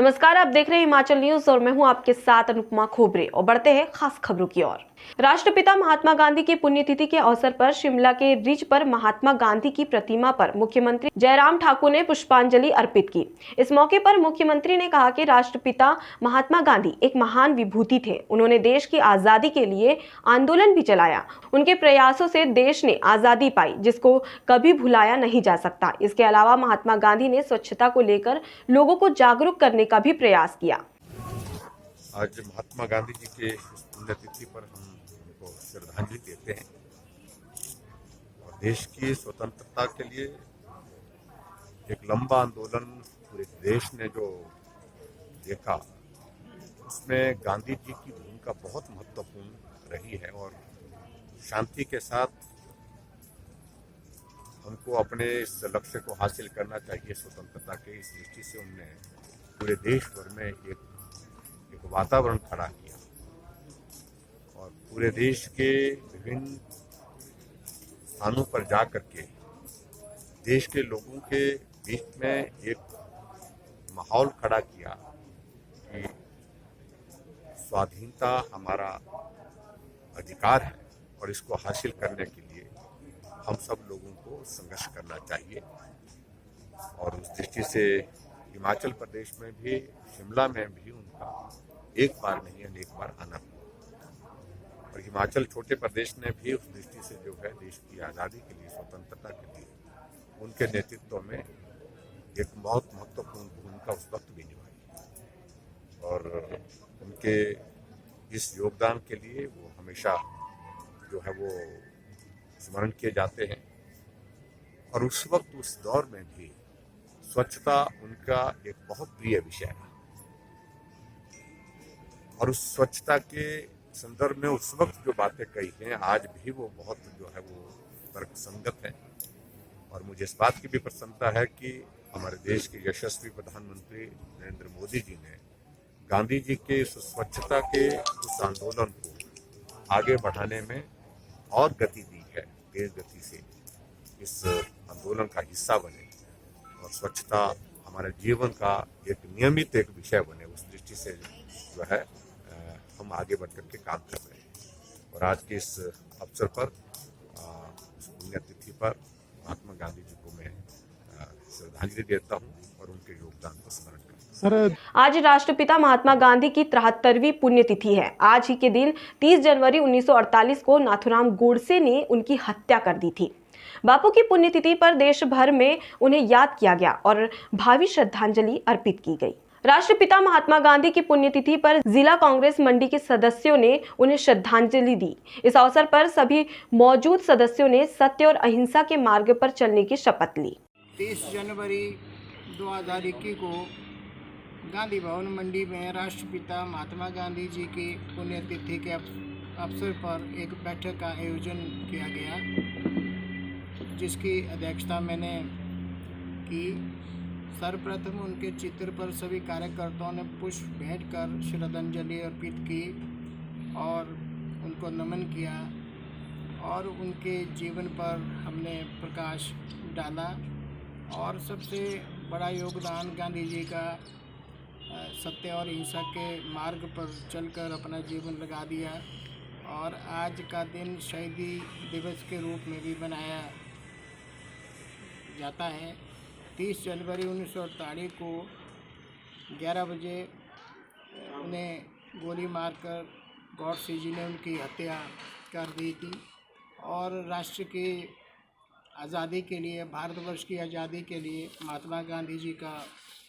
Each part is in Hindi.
नमस्कार, आप देख रहे हैं हिमाचल न्यूज और मैं हूं आपके साथ अनुपमा खोबरे। और बढ़ते हैं खास खबरों की ओर। राष्ट्रपिता महात्मा गांधी की पुण्यतिथि के अवसर पर शिमला के रिज पर महात्मा गांधी की प्रतिमा पर मुख्यमंत्री जयराम ठाकुर ने पुष्पांजलि अर्पित की। इस मौके पर मुख्यमंत्री ने कहा कि राष्ट्रपिता महात्मा गांधी एक महान विभूति थे। उन्होंने देश की आजादी के लिए आंदोलन भी चलाया। उनके प्रयासों से देश ने आजादी पाई, जिसको कभी भुलाया नहीं जा सकता। इसके अलावा महात्मा गांधी ने स्वच्छता को लेकर लोगों को जागरूक करने का भी प्रयास किया। आज महात्मा गांधी जी के पुण्यतिथि पर हम उनको श्रद्धांजलि देते हैं और देश की स्वतंत्रता के लिए एक लंबा आंदोलन पूरे देश ने जो देखा, उसमें गांधी जी की भूमिका बहुत महत्वपूर्ण रही है। और शांति के साथ हमको अपने इस लक्ष्य को हासिल करना चाहिए स्वतंत्रता के। इस दृष्टि से उनने पूरे देश भर में एक वातावरण खड़ा किया और पूरे देश के विभिन्न स्थानों पर जा करके देश के लोगों के बीच में एक माहौल खड़ा किया कि स्वाधीनता हमारा अधिकार है और इसको हासिल करने के लिए हम सब लोगों को संघर्ष करना चाहिए। और उस दृष्टि से हिमाचल प्रदेश में भी, शिमला में भी उनका एक बार नहीं अनेक बार आना हुआ। और हिमाचल छोटे प्रदेश ने भी उस दृष्टि से जो है देश की आज़ादी के लिए, स्वतंत्रता के लिए उनके नेतृत्व में एक बहुत महत्वपूर्ण भूमिका उस वक्त भी निभाई। और उनके इस योगदान के लिए वो हमेशा जो है वो स्मरण किए जाते हैं। और उस वक्त, उस दौर में भी स्वच्छता उनका एक बहुत प्रिय विषय है। और उस स्वच्छता के संदर्भ में उस वक्त जो बातें कही हैं, आज भी वो बहुत जो है वो तर्कसंगत है। और मुझे इस बात की भी प्रसन्नता है कि हमारे देश के यशस्वी प्रधानमंत्री नरेंद्र मोदी जी ने गांधी जी के इस स्वच्छता के उस आंदोलन को आगे बढ़ाने में और गति दी है। तेज गति से इस आंदोलन का हिस्सा बने और स्वच्छता हमारे जीवन का एक नियमित एक विषय बने। उस दृष्टि से जो है हम आगे बढ़ करके काम कर रहे हैं। और आज के इस अवसर पर, इस पुण्यतिथि पर महात्मा गांधी जी को मैं श्रद्धांजलि देता हूं और उनके योगदान को स्मरण करता हूं। आज राष्ट्रपिता महात्मा गांधी की 73वीं पुण्यतिथि है। आज ही के दिन 30 जनवरी 1948 को नाथूराम गोडसे ने उनकी हत्या कर दी थी। बापू की पुण्यतिथि पर देश भर में उन्हें याद किया गया और भावी श्रद्धांजलि अर्पित की गई। राष्ट्रपिता महात्मा गांधी की पुण्यतिथि पर जिला कांग्रेस मंडी के सदस्यों ने उन्हें श्रद्धांजलि दी। इस अवसर पर सभी मौजूद सदस्यों ने सत्य और अहिंसा के मार्ग पर चलने की शपथ ली। 30 जनवरी 2021 को गांधी भवन मंडी में राष्ट्रपिता महात्मा गांधी जी की पुण्यतिथि के अवसर पर एक बैठक का आयोजन किया गया, जिसकी अध्यक्षता मैंने की। सर्वप्रथम उनके चित्र पर सभी कार्यकर्ताओं ने पुष्प भेंट कर श्रद्धांजलि अर्पित की और उनको नमन किया और उनके जीवन पर हमने प्रकाश डाला। और सबसे बड़ा योगदान गांधी जी का सत्य और अहिंसा के मार्ग पर चलकर अपना जीवन लगा दिया। और आज का दिन शहीदी दिवस के रूप में भी मनाया जाता है। 30 जनवरी 1948 को 11 बजे उन्हें गोली मारकर गॉडसे जी ने उनकी हत्या कर दी थी। और राष्ट्र की आज़ादी के लिए, भारतवर्ष की आज़ादी के लिए महात्मा गांधी जी का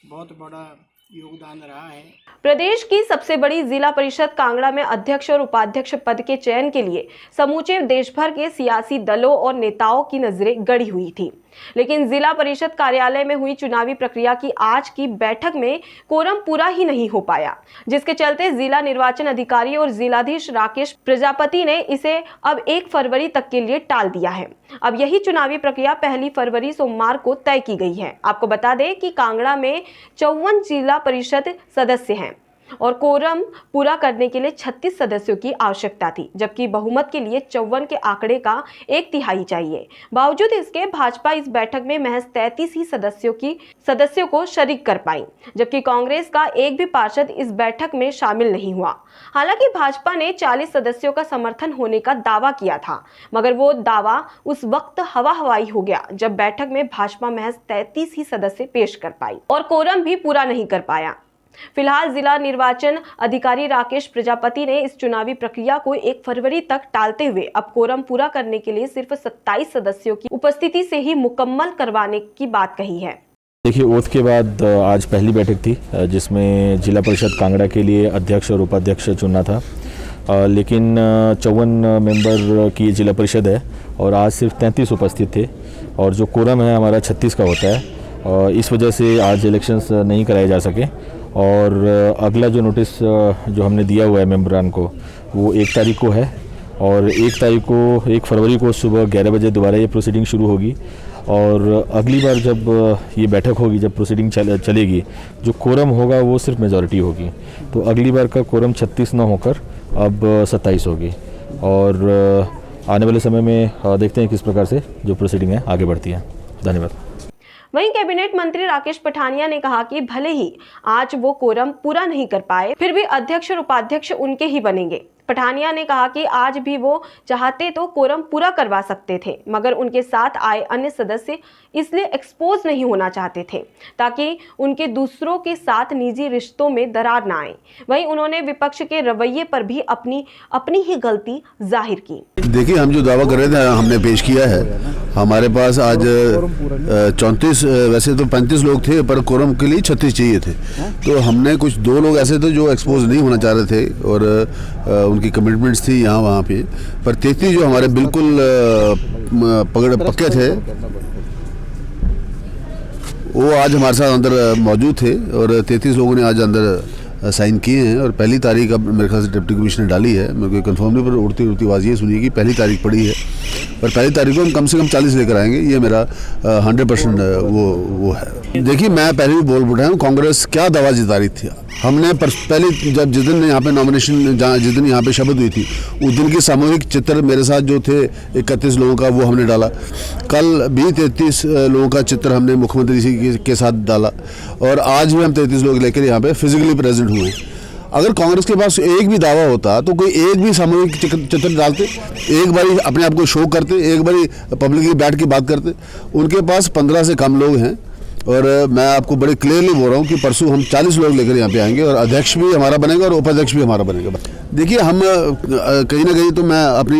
बहुत बड़ा योगदान रहा है। प्रदेश की सबसे बड़ी जिला परिषद कांगड़ा में अध्यक्ष और उपाध्यक्ष पद के चयन के लिए समूचे देश भर के सियासी दलों और नेताओं की नजरें गड़ी हुई थी। लेकिन जिला परिषद कार्यालय में हुई चुनावी प्रक्रिया की आज की बैठक में कोरम पूरा ही नहीं हो पाया, जिसके चलते जिला निर्वाचन अधिकारी और जिलाधीश राकेश प्रजापति ने इसे अब 1 फरवरी तक के लिए टाल दिया है। अब यही चुनावी प्रक्रिया 1 फरवरी सोमवार को तय की गई है। आपको बता दें कि कांगड़ा में 54 जिला परिषद सदस्य हैं। और कोरम पूरा करने के लिए 36 सदस्यों की आवश्यकता थी, जबकि बहुमत के लिए 54 के आंकड़े का 1/3 चाहिए। बावजूद इसके भाजपा इस बैठक में महज 33 ही सदस्यों को शरीक कर पाई, जबकि कांग्रेस का एक भी पार्षद इस बैठक में शामिल नहीं हुआ। हालांकि भाजपा ने 40 सदस्यों का समर्थन होने का दावा किया था, मगर वो दावा उस वक्त हवा-हवाई हो गया जब बैठक में भाजपा महज 33 ही सदस्य पेश कर पाई और कोरम भी पूरा नहीं कर पाया। फिलहाल जिला निर्वाचन अधिकारी राकेश प्रजापति ने इस चुनावी प्रक्रिया को 1 फरवरी तक टालते हुए अब कोरम पूरा करने के लिए सिर्फ 27 सदस्यों की उपस्थिति से ही मुकम्मल करवाने की बात कही है। देखिए, ओथ के बाद आज पहली बैठक थी जिसमें जिला परिषद कांगड़ा के लिए अध्यक्ष और उपाध्यक्ष चुनना था, लेकिन 54 मेंबर की जिला परिषद है और आज सिर्फ 33 उपस्थित थे और जो कोरम है हमारा 36 का होता है और इस वजह से आज इलेक्शंस नहीं कराए जा सके। और अगला जो नोटिस जो हमने दिया हुआ है मेंबरान को वो 1 तारीख को है और 1 फरवरी को सुबह 11 बजे दोबारा ये प्रोसीडिंग शुरू होगी और अगली बार जब ये बैठक होगी, जब प्रोसीडिंग चलेगी, जो कोरम होगा वो सिर्फ मेजॉरिटी होगी। तो अगली बार का कोरम 36 ना होकर अब 27 होगी और आने वाले समय में देखते हैं किस प्रकार से जो प्रोसीडिंग है आगे बढ़ती है। धन्यवाद। वहीं कैबिनेट मंत्री राकेश पठानिया ने कहा कि भले ही आज वो कोरम पूरा नहीं कर पाए, फिर भी अध्यक्ष और उपाध्यक्ष उनके ही बनेंगे। पठानिया ने कहा कि आज भी वो चाहते तो कोरम पूरा करवा सकते थे, मगर उनके साथ आए अन्य सदस्य इसलिए एक्सपोज नहीं होना चाहते थे ताकि उनके दूसरों के साथ निजी रिश्तों में दरार ना आए। वहीं उन्होंने विपक्ष के रवैये पर भी अपनी ही गलती जाहिर की। देखिए, हम जो दावा कर रहे थे हमने पेश किया है। हमारे पास आज 34 वैसे तो 35 लोग थे पर कोरम के लिए 36 चाहिए थे। तो हमने कुछ 2 लोग ऐसे थे जो एक्सपोज नहीं होना चाह रहे थे और उनकी कमिटमेंट्स थी यहाँ वहाँ पे, पर 33 जो हमारे बिल्कुल पक्के थे वो आज हमारे साथ अंदर मौजूद थे और 33 लोगों ने आज अंदर साइन किए हैं और पहली तारीख अब मेरे ख्याल से डिप्टी कमिश्नर ने डाली है। मेरे को कंफर्म नहीं, पर उड़ती आवाज़ ये सुनिए कि पहली तारीख पड़ी है और पहली तारीख को हम कम से कम 40 लेकर आएंगे। ये मेरा 100% वो है। देखिए, मैं पहले भी बोल उठाया हूँ, कांग्रेस क्या दवा जिता रही थी। हमने पहले जब जिस दिन यहाँ पे नॉमिनेशन जिस दिन यहाँ पे शपथ हुई थी उस दिन की सामूहिक चित्र मेरे साथ जो थे 31 लोगों का वो हमने डाला। कल भी 33 लोगों का चित्र हमने मुख्यमंत्री जी के साथ डाला और आज भी हम 33 लोग लेकर यहाँ पे फिजिकली प्रेजेंट हुए। अगर कांग्रेस के पास एक भी दावा होता तो कोई एक भी सामूहिक चित्र डालते, एक बारी अपने आप को शो करते, एक बारी पब्लिकली बैठ के बात करते। उनके पास 15 से कम लोग हैं और मैं आपको बड़े क्लियरली बोल रहा हूँ कि परसों हम 40 लोग लेकर यहाँ पे आएंगे और अध्यक्ष भी हमारा बनेगा और उपाध्यक्ष भी हमारा बनेगा। देखिए, हम कहीं ना कहीं तो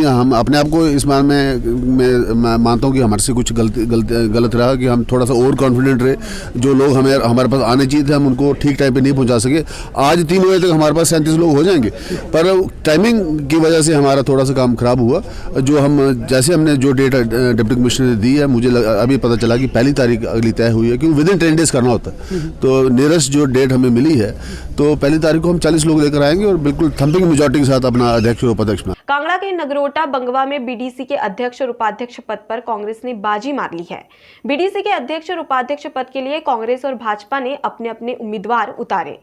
हम अपने आप को इस बार मैं मानता हूँ कि हमारे से कुछ गलत रहा कि हम थोड़ा सा ओवर कॉन्फिडेंट रहे। जो लोग हमारे पास आने चाहिए थे हम उनको ठीक टाइम पे नहीं पहुँचा सके। आज 3 बजे तक हमारे पास 37 लोग हो जाएंगे, पर टाइमिंग की वजह से हमारा थोड़ा सा काम खराब हुआ। जो जैसे हमने जो डेट डिप्टी कमिश्नर ने दी है, मुझे अभी पता चला कि पहली तारीख अगली तय हुई है, क्योंकि विदिन 10 डेज करना होता है। तो नियरेस्ट जो डेट हमें मिली है तो पहली तारीख को हम 40 लोग लेकर आएंगे और बिल्कुल थम्पिंग मेजॉरिटी के साथ अपना अध्यक्ष और उपाध्यक्ष में। कांगड़ा के नगरोटा बंगवा में बीडीसी के अध्यक्ष और उपाध्यक्ष पद पर कांग्रेस ने बाजी मार ली है। बीडीसी के अध्यक्ष और उपाध्यक्ष पद के लिए कांग्रेस और भाजपा ने अपने अपने उम्मीदवार उतारे।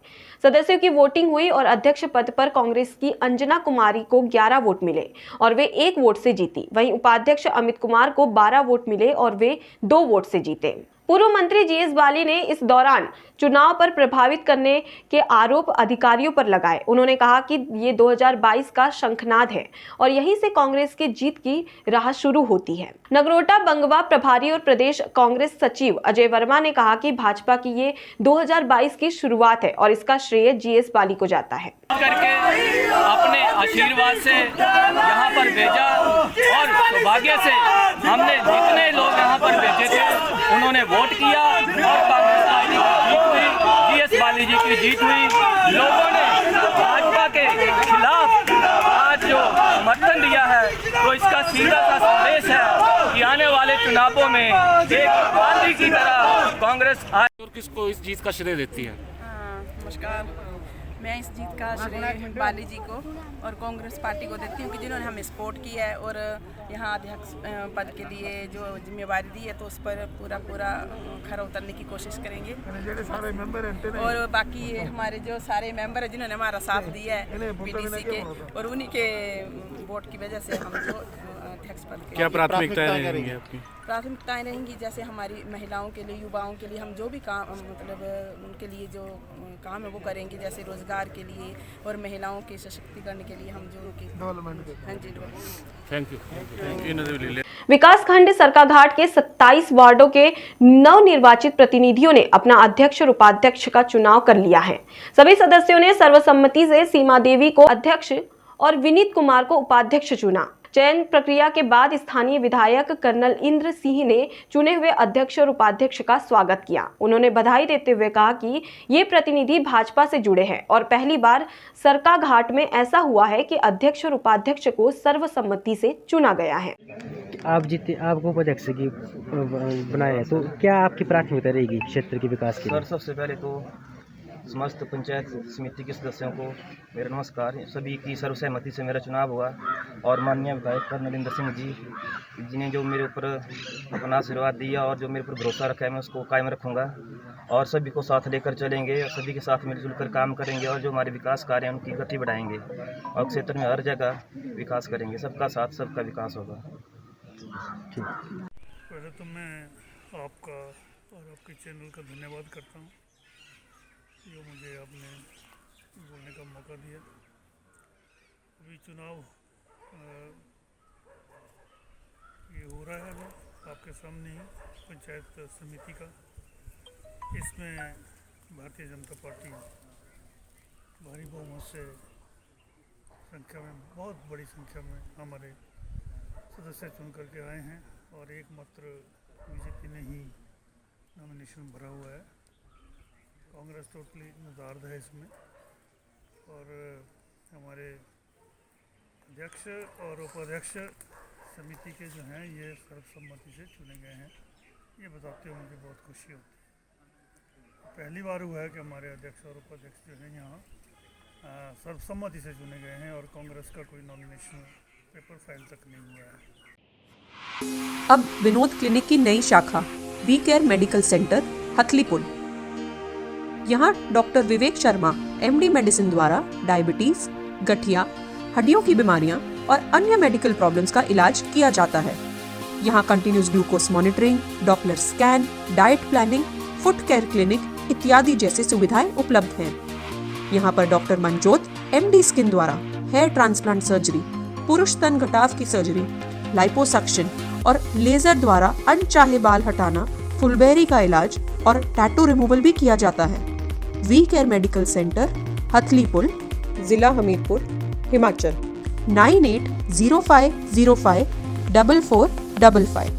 सदस्यों की वोटिंग हुई और अध्यक्ष पद पर कांग्रेस की अंजना कुमारी को 11 वोट मिले और वे 1 वोट से जीती। वहीं उपाध्यक्ष अमित कुमार को 12 वोट मिले और वे 2 वोट से जीते। पूर्व मंत्री जीएस बाली ने इस दौरान चुनाव पर प्रभावित करने के आरोप अधिकारियों पर लगाए। उन्होंने कहा कि ये 2022 का शंखनाद है और यहीं से कांग्रेस की जीत की राह शुरू होती है। नगरोटा बंगवा प्रभारी और प्रदेश कांग्रेस सचिव अजय वर्मा ने कहा कि भाजपा की ये 2022 की शुरुआत है और इसका श्रेय जीएस बाली को जाता है। करके अपने आशीर्वाद से यहाँ पर भेजा और सौभाग्य से हमने जितने लोग यहाँ पर भेजे थे उन्होंने वोट किया और कांग्रेस पार्टी की जीत हुई, जीएस बाली जी की जीत हुई। लोगों ने भाजपा के खिलाफ आज जो समर्थन दिया है तो इसका सीधा सा संदेश है कि आने वाले चुनावों में एक गांधी की तरह कांग्रेस आज। और किसको इस जीत का श्रेय देती है? नमस्कार। मैं इस जीत का श्रेय बाली जी को और कांग्रेस पार्टी को देती हूँ कि जिन्होंने हमें सपोर्ट किया है और यहाँ अध्यक्ष पद के लिए जो जिम्मेवारी दी है तो उस पर पूरा खरा उतरने की कोशिश करेंगे। और बाकी हमारे जो सारे मेंबर हैं जिन्होंने हमारा साथ दिया है पीडीसी के, और उन्हीं के वोट की वजह से हम जो अध्यक्ष पद के क्या प्राथमिकताएं रहेंगी आपकी? प्राथमिकताएं रहेंगी जैसे हमारी महिलाओं के लिए, युवाओं के लिए हम जो भी काम मतलब उनके लिए जो काम है वो करेंगे, जैसे रोजगार के लिए और महिलाओं के सशक्तिकरण के लिए हम जो उनकी डेवलपमेंट। हाँ जी, थैंक यू। विकासखंड सरकाघाट के 27 वार्डों के नवनिर्वाचित प्रतिनिधियों ने अपना अध्यक्ष और उपाध्यक्ष का चुनाव कर लिया है। सभी सदस्यों ने सर्वसम्मति से सीमा देवी को अध्यक्ष और विनीत कुमार को उपाध्यक्ष चुना। चयन प्रक्रिया के बाद स्थानीय विधायक कर्नल इंद्र सिंह ने चुने हुए अध्यक्ष और उपाध्यक्ष का स्वागत किया। उन्होंने बधाई देते हुए कहा कि ये प्रतिनिधि भाजपा से जुड़े हैं और पहली बार सरकाघाट में ऐसा हुआ है कि अध्यक्ष और उपाध्यक्ष को सर्वसम्मति से चुना गया है। आप जीते, आपको उपाध्यक्ष की बनाया है, तो क्या आपकी प्राथमिकता रहेगी क्षेत्र के विकास के लिए? सर, सबसे पहले तो समस्त पंचायत समिति के सदस्यों को मेरा नमस्कार। सभी की सर्वसहमति से मेरा चुनाव हुआ और माननीय विधायक कर्नल इंद्र सिंह जी जिन्हें जो मेरे ऊपर अपना आशीर्वाद दिया और जो मेरे ऊपर भरोसा रखा है मैं उसको कायम रखूंगा और सभी को साथ लेकर चलेंगे और सभी के साथ मिलजुल कर काम करेंगे और जो हमारे विकास कार्य हैं उनकी गति बढ़ाएंगे और क्षेत्र में हर जगह विकास करेंगे। सबका साथ सबका विकास होगा। पहले तो मैं आपका और आपके चैनल का धन्यवाद करता हूँ जो मुझे आपने बोलने का मौका दिया। अभी चुनाव ये हो रहा है अभी आपके सामने ही पंचायत समिति का। इसमें भारतीय जनता पार्टी भारी बहुमत से संख्या में, बहुत बड़ी संख्या में हमारे सदस्य चुन करके आए हैं और एकमात्र बीजेपी ने ही नॉमिनेशन भरा हुआ है। कांग्रेस टोटली नाराज है इसमें और हमारे अध्यक्ष और उपाध्यक्ष समिति के जो हैं ये सर्वसम्मति से चुने गए हैं। ये बताते हुए मुझे बहुत खुशी होती है। पहली बार हुआ है कि हमारे अध्यक्ष और उपाध्यक्ष जो हैं यहाँ सर्वसम्मति से चुने गए हैं और कांग्रेस का कोई नॉमिनेशन पेपर फाइल तक नहीं हुआ है। अब विनोद क्लिनिक की नई शाखा वी केयर मेडिकल सेंटर हथलीपुल। यहाँ doctor Vivek Sharma MD medicine द्वारा डायबिटीज, गठिया, हड्डियों की बीमारियां और अन्य मेडिकल प्रॉब्लम्स का इलाज किया जाता है। यहाँ continuous glucose monitoring, Doppler scan, diet planning, foot care clinic इत्यादि जैसी सुविधाएं उपलब्ध हैं। यहाँ पर डॉक्टर मनजोत MD स्किन द्वारा हेयर ट्रांसप्लांट सर्जरी, पुरुष स्तन घटाव की सर्जरी, लाइपोसक्शन और लेजर द्वारा अनचाहे बाल हटाना, फुलबेरी का इलाज और टैटू रिमूवल भी किया जाता है। वी केयर मेडिकल सेंटर हथलीपुल, जिला हमीरपुर, हिमाचल। 9805054455।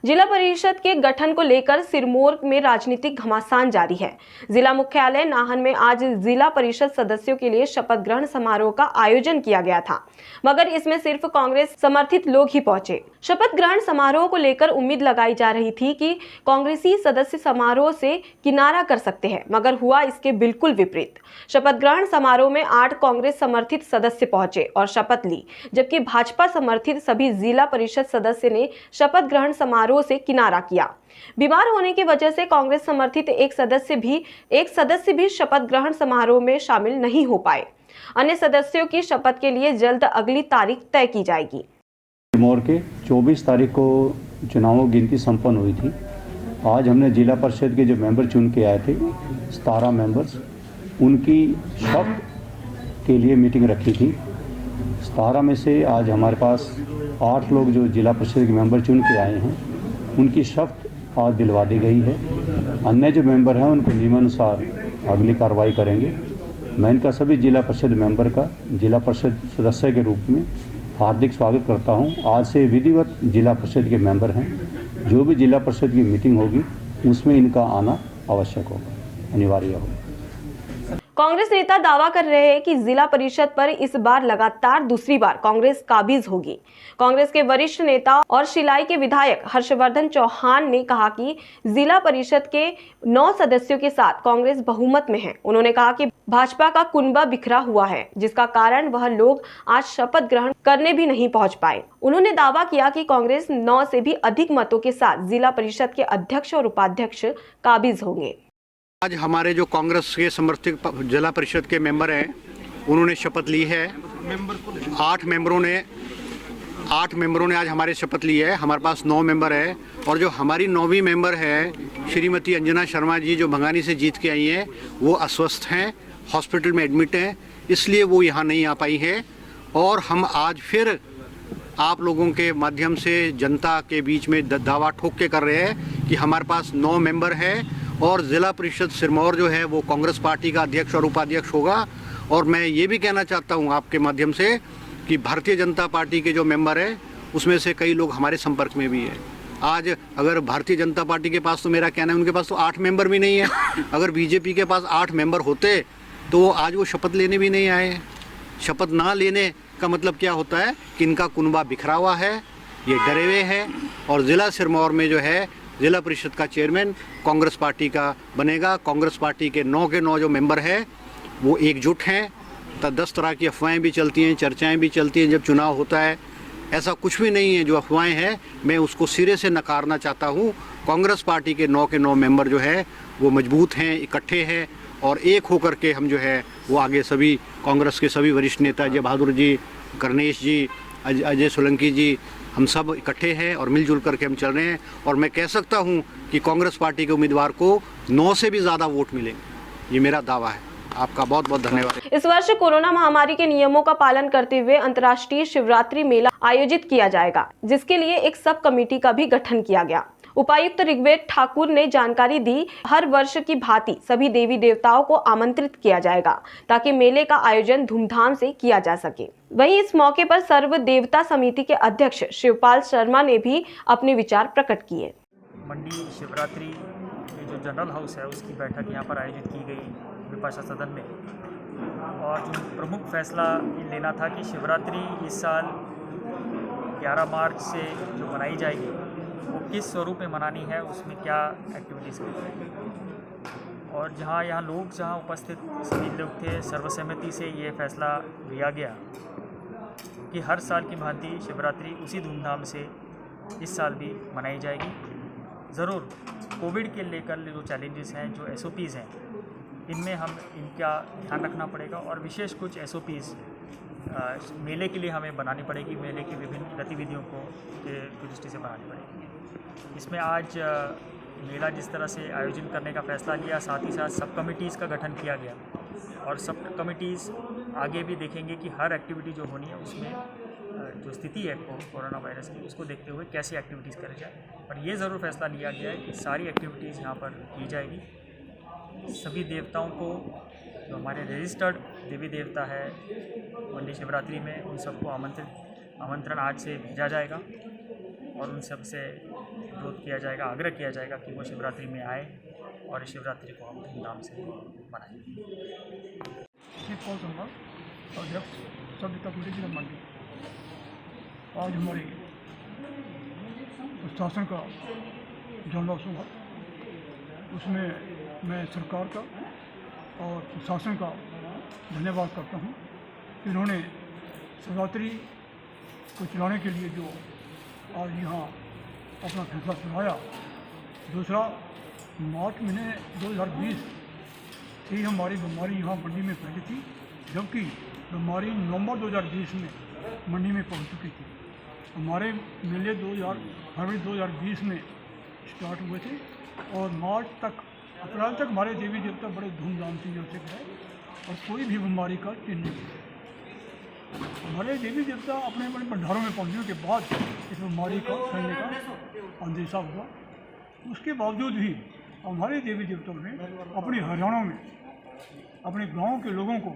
जिला परिषद के गठन को लेकर सिरमौर में राजनीतिक घमासान जारी है। जिला मुख्यालय नाहन में आज जिला परिषद सदस्यों के लिए शपथ ग्रहण समारोह का आयोजन किया गया था, मगर इसमें सिर्फ कांग्रेस समर्थित लोग ही पहुंचे। शपथ ग्रहण समारोह को लेकर उम्मीद लगाई जा रही थी कि कांग्रेसी सदस्य समारोह से किनारा कर सकते हैं, मगर हुआ इसके बिल्कुल विपरीत। शपथ ग्रहण समारोह में 8 कांग्रेस समर्थित सदस्य पहुंचे और शपथ ली, जबकि भाजपा समर्थित सभी जिला परिषद सदस्य ने शपथ ग्रहण समारोह से किनारा किया। बीमार होने की वजह से कांग्रेस समर्थित एक सदस्य भी शपथ ग्रहण समारोह में शामिल नहीं हो पाए। अन्य सदस्यों की शपथ के लिए जल्द अगली तारीख तय की जाएगी। सिरमौर के 24 तारीख को चुनाव गिनती संपन्न हुई थी। आज हमने जिला परिषद के जो मेंबर चुन के आए थे 17 मेंबर्स, उनकी शपथ के लिए मीटिंग रखी थी। 17 में से आज हमारे पास 8 लोग जो जिला परिषद के मेंबर चुन के आए हैं उनकी शपथ आज दिलवा दी गई है। अन्य जो मेंबर हैं उनको नियमानुसार अगली कार्रवाई करेंगे। मैं इनका सभी जिला परिषद मेंबर का जिला परिषद सदस्य के रूप में हार्दिक स्वागत करता हूं। आज से विधिवत जिला परिषद के मेंबर हैं। जो भी जिला परिषद की मीटिंग होगी उसमें इनका आना आवश्यक होगा, अनिवार्य होगा। कांग्रेस नेता दावा कर रहे हैं कि जिला परिषद पर इस बार लगातार दूसरी बार कांग्रेस काबिज होगी। कांग्रेस के वरिष्ठ नेता और शिलाई के विधायक हर्षवर्धन चौहान ने कहा कि जिला परिषद के 9 सदस्यों के साथ कांग्रेस बहुमत में है। उन्होंने कहा कि भाजपा का कुनबा बिखरा हुआ है, जिसका कारण वह लोग आज शपथ ग्रहण करने भी नहीं पहुंच पाए। उन्होंने दावा किया कि कांग्रेस 9 से भी अधिक मतों के साथ जिला परिषद के अध्यक्ष और उपाध्यक्ष काबिज होंगे। आज हमारे जो कांग्रेस के समर्थित जिला परिषद के मेंबर हैं, उन्होंने शपथ ली है। 8 मेंबरों ने आज हमारे शपथ ली है। हमारे पास 9 मेंबर है और जो हमारी 9वीं मेंबर है श्रीमती अंजना शर्मा जी, जो भंगानी से जीत के आई हैं, वो अस्वस्थ हैं, हॉस्पिटल में एडमिट हैं, इसलिए वो यहाँ नहीं आ पाई हैं। और हम आज फिर आप लोगों के माध्यम से जनता के बीच में दावा ठोक के कर रहे हैं कि हमारे पास 9 मेंबर है और ज़िला परिषद सिरमौर जो है वो कांग्रेस पार्टी का अध्यक्ष और उपाध्यक्ष होगा। और मैं ये भी कहना चाहता हूँ आपके माध्यम से कि भारतीय जनता पार्टी के जो मेंबर हैं उसमें से कई लोग हमारे संपर्क में भी हैं। आज अगर भारतीय जनता पार्टी के पास, तो मेरा कहना है उनके पास तो 8 मेंबर भी नहीं है। अगर बीजेपी के पास 8 मेंबर होते तो आज वो शपथ लेने भी नहीं आए। शपथ ना लेने का मतलब क्या होता है कि इनका कुनबा बिखरा हुआ है, ये डरे हुए हैं। और ज़िला सिरमौर में जो है ज़िला परिषद का चेयरमैन कांग्रेस पार्टी का बनेगा। कांग्रेस पार्टी के 9 के 9 जो मेंबर हैं वो एकजुट हैं। 10 तरह की अफवाहें भी चलती हैं, चर्चाएं भी चलती हैं जब चुनाव होता है। ऐसा कुछ भी नहीं है। जो अफवाहें हैं मैं उसको सिरे से नकारना चाहता हूँ। कांग्रेस पार्टी के 9 के 9 मेंबर जो है वो मजबूत हैं, इकट्ठे हैं और एक होकर के हम जो है वो आगे सभी कांग्रेस के सभी वरिष्ठ नेता अजय बहादुर जी, करनेश जी, अजय सोलंकी जी, हम सब इकट्ठे हैं और मिलजुल करके हम चल रहे हैं। और मैं कह सकता हूं कि कांग्रेस पार्टी के उम्मीदवार को 9 से भी ज़्यादा वोट मिलेंगे। ये मेरा दावा है। आपका बहुत बहुत धन्यवाद। इस वर्ष कोरोना महामारी के नियमों का पालन करते हुए अंतर्राष्ट्रीय शिवरात्रि मेला आयोजित किया जाएगा, जिसके लिए एक सब कमेटी का भी गठन किया गया। उपायुक्त ऋग्वेद ठाकुर ने जानकारी दी, हर वर्ष की भांति सभी देवी देवताओं को आमंत्रित किया जाएगा ताकि मेले का आयोजन धूमधाम से किया जा सके। वहीं इस मौके पर सर्व देवता समिति के अध्यक्ष शिवपाल शर्मा ने भी अपने विचार प्रकट किए। मंडी शिवरात्रि के जो जनरल हाउस है उसकी बैठक यहाँ पर आयोजित की गई विपक्ष सदन में, और जो प्रमुख फैसला लेना था कि शिवरात्रि इस साल 11 मार्च से जो मनाई जाएगी वो किस स्वरूप में मनानी है, उसमें क्या एक्टिविटीज़ करनी है। और जहाँ उपस्थित सभी लोग थे, सर्वसम्मति से ये फैसला लिया गया कि हर साल की भांति शिवरात्रि उसी धूमधाम से इस साल भी मनाई जाएगी। ज़रूर कोविड के लेकर जो चैलेंजेस हैं, जो SOPs हैं, इनमें हम इनका ध्यान रखना पड़ेगा और विशेष कुछ SOPs मेले के लिए हमें बनानी पड़ेगी। मेले की विभिन्न गतिविधियों को की दृष्टि से बनानी पड़ेगी। इसमें आज मेला जिस तरह से आयोजन करने का फैसला लिया, साथ ही साथ सब कमिटीज़ का गठन किया गया और सब कमिटीज़ आगे भी देखेंगे कि हर एक्टिविटी जो होनी है उसमें जो स्थिति है कोरोना वायरस की, उसको देखते हुए कैसी एक्टिविटीज़ करी जाए। पर ये ज़रूर फैसला लिया गया है कि सारी एक्टिविटीज़ यहाँ पर की जाएगी। सभी देवताओं को, जो हमारे रजिस्टर्ड देवी देवता है मंडी शिवरात्रि में, उन सबको आमंत्रण आज से भेजा जाएगा और उन सब से अनुरोध किया जाएगा, आग्रह किया जाएगा कि वो शिवरात्रि में आए और शिवरात्रि को हम धूमधाम से मनाएं। आज हमारे शासन का जन्मोत्सव है, उसमें मैं सरकार का और प्रशासन का धन्यवाद करता हूँ। इन्होंने शिवरात्रि को चलाने के लिए जो आज यहाँ अपना फैसला सुनाया। दूसरा, मार्च महीने 2020 से हमारी बीमारी यहाँ मंडी में फैली थी, जबकि बीमारी नवंबर 2020 में मंडी में पहुँच चुकी थी। हमारे मेले फरवरी 2020 में स्टार्ट हुए थे और मार्च तक, अप्रैल तक हमारे देवी देवता बड़े धूमधाम से यहाँ से गए और कोई भी बीमारी का चिन्ह नहीं। हमारे देवी देवता अपने अपने भंडारों में पहुँचने के बाद इस बीमारी का फैलने का अंदेशा हुआ। उसके बावजूद भी हमारे देवी देवताओं ने अपनी हरियाणा में अपने गांव के लोगों को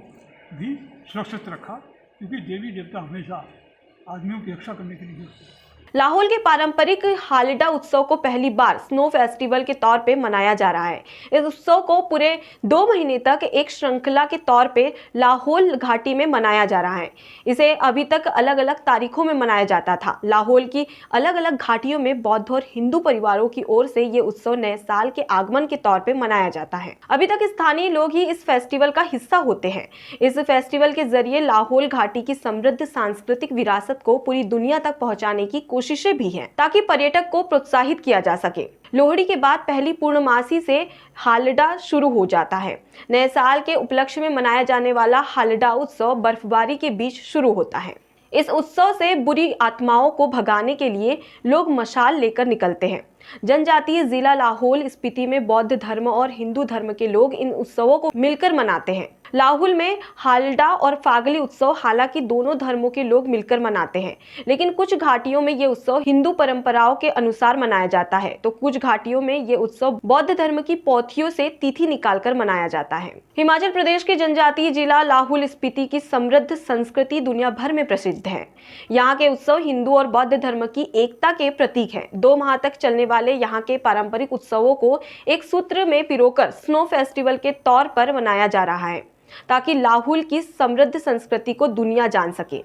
भी सुरक्षित रखा, क्योंकि देवी देवता हमेशा आदमियों की रक्षा करने के लिए लाहौल के पारंपरिक हालिडा उत्सव को पहली बार स्नो फेस्टिवल के तौर पे मनाया जा रहा है। इस उत्सव को पूरे 2 महीने तक एक श्रृंखला के तौर पे लाहौल घाटी में मनाया जा रहा है। इसे अभी तक अलग अलग तारीखों में मनाया जाता था। लाहौल की अलग अलग घाटियों में बौद्ध और हिंदू परिवारों की ओर से ये उत्सव नए साल के आगमन के तौर पे मनाया जाता है। अभी तक स्थानीय लोग ही इस फेस्टिवल का हिस्सा होते हैं। इस फेस्टिवल के जरिए लाहौल घाटी की समृद्ध सांस्कृतिक विरासत को पूरी दुनिया तक पहुंचाने की कोशिशें भी हैं, ताकि पर्यटक को प्रोत्साहित किया जा सके। लोहड़ी के बाद पहली पूर्णमासी से हालिडा शुरू हो जाता है। नए साल के उपलक्ष्य में मनाया जाने वाला हालिडा उत्सव बर्फबारी के बीच शुरू होता है। इस उत्सव से बुरी आत्माओं को भगाने के लिए लोग मशाल लेकर निकलते हैं। जनजातीय जिला लाहौल स्पीति में बौद्ध धर्म और हिंदू धर्म के लोग इन उत्सवों को मिलकर मनाते हैं। लाहौल में हालिडा और फागली उत्सव हालांकि दोनों धर्मों के लोग मिलकर मनाते हैं, लेकिन कुछ घाटियों में ये उत्सव हिंदू परंपराओं के अनुसार मनाया जाता है, तो कुछ घाटियों में ये उत्सव बौद्ध धर्म की पोथियों से तिथि निकालकर मनाया जाता है। हिमाचल प्रदेश के जनजातीय जिला लाहौल स्पीति की समृद्ध संस्कृति दुनिया भर में प्रसिद्ध है। यहाँ के उत्सव हिंदू और बौद्ध धर्म की एकता के प्रतीक है। 2 माह तक चलने वाले यहाँ के पारंपरिक उत्सवों को एक सूत्र में पिरोकर स्नो फेस्टिवल के तौर पर मनाया जा रहा है, ताकि लाहौल की समृद्ध संस्कृति को दुनिया जान सके।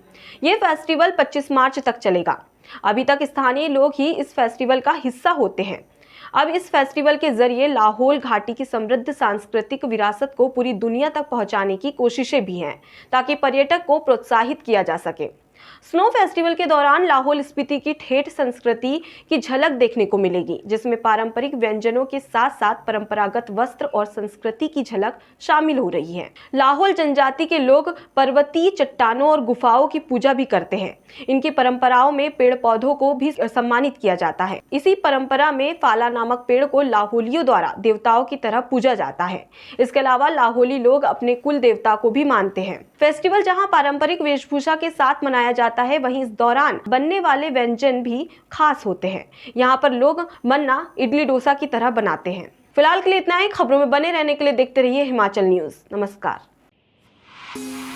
ये फेस्टिवल 25 मार्च तक चलेगा। अभी तक स्थानीय लोग ही इस फेस्टिवल का हिस्सा होते हैं। अब इस फेस्टिवल के जरिए लाहौल घाटी की समृद्ध सांस्कृतिक विरासत को पूरी दुनिया तक पहुंचाने की कोशिशें भी हैं, ताकि पर्यटक को प्रोत्साहित किया जा सके। स्नो फेस्टिवल के दौरान लाहौल स्पीति की ठेठ संस्कृति की झलक देखने को मिलेगी, जिसमें पारंपरिक व्यंजनों के साथ साथ परंपरागत वस्त्र और संस्कृति की झलक शामिल हो रही है। लाहौल जनजाति के लोग पर्वतीय चट्टानों और गुफाओं की पूजा भी करते हैं। इनकी परंपराओं में पेड़ पौधों को भी सम्मानित किया जाता है। इसी परंपरा में फाला नामक पेड़ को लाहौलियों द्वारा देवताओं की तरह पूजा जाता है। इसके अलावा लाहौली लोग अपने कुल देवता को भी मानते हैं। फेस्टिवल जहां पारंपरिक वेशभूषा के साथ मनाया जाता है, वहीं इस दौरान बनने वाले व्यंजन भी खास होते हैं। यहाँ पर लोग मन्ना इडली डोसा की तरह बनाते हैं। फिलहाल के लिए इतना ही। खबरों में बने रहने के लिए देखते रहिए हिमाचल न्यूज। नमस्कार।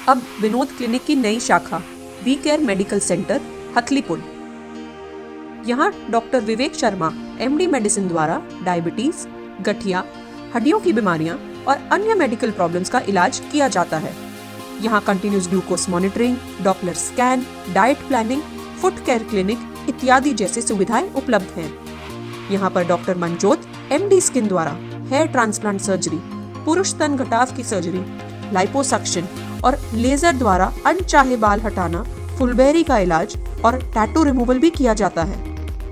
अब विनोद क्लिनिक की नई शाखा वी केयर मेडिकल सेंटर हथलीपुल। यहाँ doctor Vivek Sharma MD medicine द्वारा डायबिटीज, गठिया, हड्डियों की बीमारियां और अन्य मेडिकल प्रॉब्लम्स का इलाज किया जाता है। यहाँ continuous glucose monitoring, Doppler scan, diet planning, foot care clinic इत्यादि जैसी सुविधाएं उपलब्ध हैं। यहाँ पर डॉक्टर मनजोत MD स्किन द्वारा हेयर ट्रांसप्लांट सर्जरी, पुरुष स्तन घटाव की सर्जरी, लाइपोसक्शन और लेजर द्वारा अनचाहे बाल हटाना, फुलबेरी का इलाज और टैटू रिमूवल भी किया जाता है।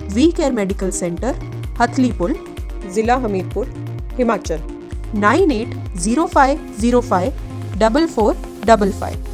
वी केयर मेडिकल सेंटर हथलीपुल, जिला हमीरपुर, हिमाचल। 9805054455